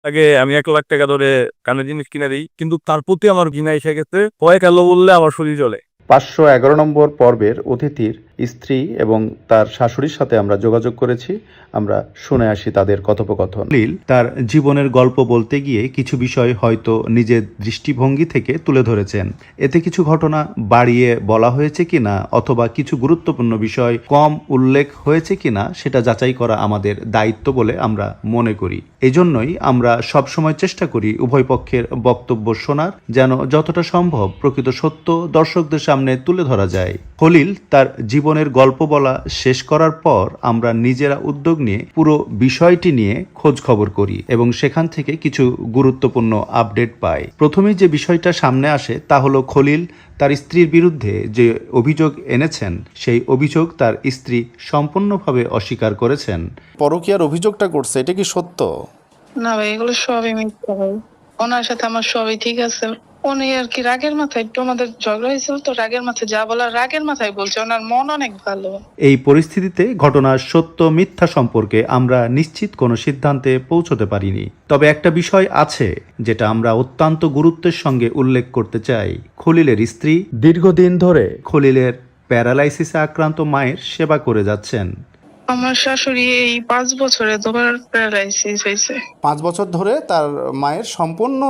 তাকে আমি 1 লাখ টাকা ধরে কানের জিনিস কিনে দিই, কিন্তু তার প্রতি আমার ঘৃণা এসে গেছে। কয়েক এলো বললে আমার শরীর জ্বলে। 511 নম্বর পর্বের অতিথির স্ত্রী এবং তার শাশুড়ির সাথে আমরা যোগাযোগ করেছি। আমরা শুনে আসি তাদের কথোপকথন। খলিল তার জীবনের গল্প বলতে গিয়ে কিছু বিষয় হয়তো নিজের দৃষ্টিভঙ্গি থেকে তুলে ধরেছেন। এতে কিছু ঘটনা বাড়িয়ে বলা হয়েছে কিনা অথবা কিছু গুরুত্বপূর্ণ বিষয় কম উল্লেখ হয়েছে কিনা সেটা যাচাই করা আমাদের দায়িত্ব বলে আমরা মনে করি। এজন্যই আমরা সবসময় চেষ্টা করি উভয় পক্ষের বক্তব্য শোনার, যেন যতটা সম্ভব প্রকৃত সত্য দর্শকদের সামনে তুলে ধরা যায়। খলিল তার জীবনের গল্প বলা শেষ করার পর আমরা নিজেরা উদ্যোগ নিয়ে পুরো বিষয়টি নিয়ে খোঁজ খবর করি এবং সেখান থেকে কিছু গুরুত্বপূর্ণ আপডেট পাই। প্রথমেই যে বিষয়টা সামনে আসে তা হলো খলিল তার স্ত্রীর বিরুদ্ধে যে অভিযোগ এনেছেন সেই অভিযোগ তার স্ত্রী সম্পূর্ণভাবে অস্বীকার করেছেন। পরকীয়ার অভিযোগটা করছে, এটা কি সত্য? না ভাই, এগুলো সবই মিথ্যা ভাই। ওনার সাথে আমার সবই ঠিক আছে। উনি আর কি রাগের মাথায়, একটু আমাদের ঝগড়া হয়েছিল তো, রাগের মাথায় যা বলার রাগের মাথায় বলছে। ওনার মন অনেক ভালো। এই পরিস্থিতিতে ঘটনার সত্য মিথ্যা সম্পর্কে আমরা নিশ্চিত কোনো সিদ্ধান্তে পৌঁছতে পারিনি। তবে একটা বিষয় আছে যেটা আমরা অত্যন্ত গুরুত্বের সঙ্গে উল্লেখ করতে চাই। খলিলের স্ত্রী দীর্ঘদিন ধরে খলিলের প্যারালাইসিসে আক্রান্ত মায়ের সেবা করে যাচ্ছেন। আমার শাশুড়ি এই 5 বছরে দুবার প্যারালাইসিস হয়েছে। 5 বছর ধরে তার মায়ের সম্পূর্ণ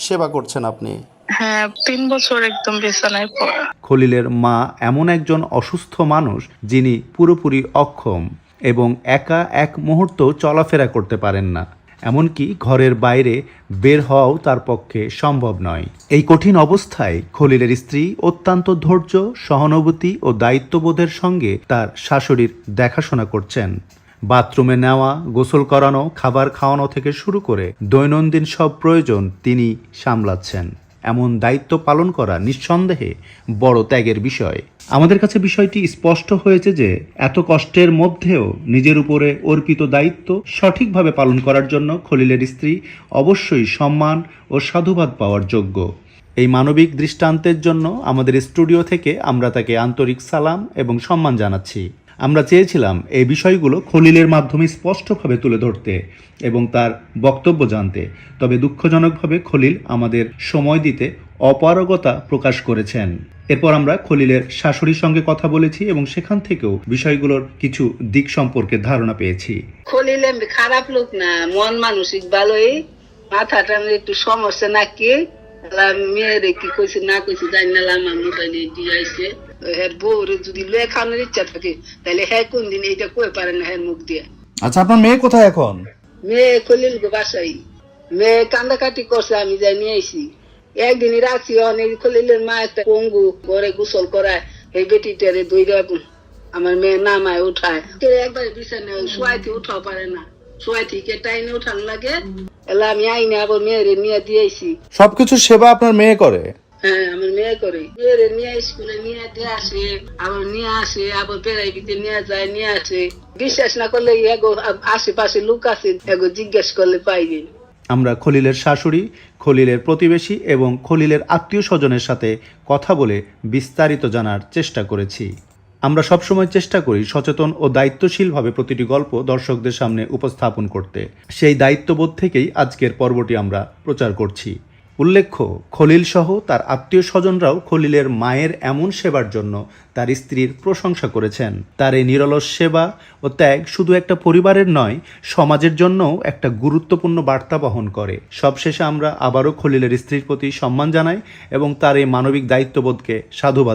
সেবা করছেন আপনি? হ্যাঁ, 3 বছর একদম বিছানায় পড়া। খলিলের মা এমন একজন অসুস্থ মানুষ যিনি পুরোপুরি অক্ষম এবং একা এক মুহূর্ত চলাফেরা করতে পারেন না, এমনকি ঘরের বাইরে বের হওয়াও তার পক্ষে সম্ভব নয়। এই কঠিন অবস্থায় খলিলের স্ত্রী অত্যন্ত ধৈর্য, সহানুভূতি ও দায়িত্ববোধের সঙ্গে তার শাশুড়ির দেখাশোনা করছেন। বাথরুমে নেওয়া, গোসল করানো, খাবার খাওয়ানো থেকে শুরু করে দৈনন্দিন সব প্রয়োজন তিনি সামলাচ্ছেন। এমন দায়িত্ব পালন করা নিঃসন্দেহে বড় ত্যাগের বিষয়। আমাদের কাছে বিষয়টি স্পষ্ট হয়েছে যে এত কষ্টের মধ্যেও নিজের উপরে অর্পিত দায়িত্ব সঠিকভাবে পালন করার জন্য খলিলের স্ত্রী অবশ্যই সম্মান ও সাধুবাদ পাওয়ার যোগ্য। এই মানবিক দৃষ্টান্তের জন্য আমাদের স্টুডিও থেকে আমরা তাকে আন্তরিক সালাম এবং সম্মান জানাচ্ছি। আমরা চেয়েছিলাম এই বিষয়গুলো খলিলের মাধ্যমে স্পষ্টভাবে তুলে ধরতে এবং তার বক্তব্য জানতে, তবে দুঃখজনকভাবে খলিল আমাদের সময় দিতে অপারগতা প্রকাশ করেছেন। এরপর আমরা খলিলের শাশুড়ির সঙ্গে কথা বলেছি এবং সেখান থেকেও বিষয়গুলোর কিছু দিক সম্পর্কে ধারণা পেয়েছি। খলিল খারাপ লোক না, মন মানসিক ভালোই, মাথাটা একটু সমস্যা নাকি মেয়েরে কি কইছে না কইছে জানি না, আমার মোবাইলে দিয়ে আইছে। হ্যাঁ বউরে যদি লেখানোর ইচ্ছা থাকে তাহলে হ্যাঁ কোন দিন এইটা কই পারে না হ্যাঁ মুখ দিয়ে। আচ্ছা, আপনার মেয়ে কোথায় এখন? মেয়ে খলিল গো বাসাই, মেয়ে কান্দাকাটি করছে, আমি যাই নিয়ে আইসি। একদিনই রাখছি, অনেক খলিলের মা একটা পঙ্গু ঘরে গোসল করায়, এই বেটিটারে দইরা আমার মেয়ে নামায় উঠায়, একবার বিছানে শোয়াইতে উঠাও পারে না, শোয়াই থেকে টাইনে উঠানো লাগে। এলা আমি আইনে আবার মেয়েরে নিয়ে দিয়েছি। সবকিছু সেবা আপনার মেয়ে করে? হ্যাঁ, আমার মেয়ে করে। মেয়েরে নিয়ে স্কুলে নিয়ে দিয়ে আসে, আবার নিয়ে আসে, আবার বেড়াইবিতে নিয়ে যায়, নিয়ে আসে। বিশ্বাস না করলে এগো আশেপাশে লোক আছে, এগো জিজ্ঞেস করলে পাইবে। আমরা খলিলের শাশুড়ি, খলিলের প্রতিবেশী এবং খলিলের আত্মীয় স্বজনের সাথে কথা বলে বিস্তারিত জানার চেষ্টা করেছি। আমরা সবসময় চেষ্টা করি সচেতন ও দায়িত্বশীলভাবে প্রতিটি গল্প দর্শকদের সামনে উপস্থাপন করতে। সেই দায়িত্ববোধ থেকেই আজকের পর্বটি আমরা প্রচার করছি। উল্লেখ্য, খলিল সহ তার আত্মীয় স্বজনরাও খলিলের মায়ের এমন সেবার জন্য তার স্ত্রীর প্রশংসা করেছেন। তার এই নিরলস সেবা ও ত্যাগ শুধু একটা পরিবারের নয়, সমাজের জন্যও একটা গুরুত্বপূর্ণ বার্তা বহন করে। সবশেষে আমরা আবারও খলিলের স্ত্রীর প্রতি সম্মান জানাই এবং তার এই মানবিক দায়িত্ববোধকে সাধুবাদ।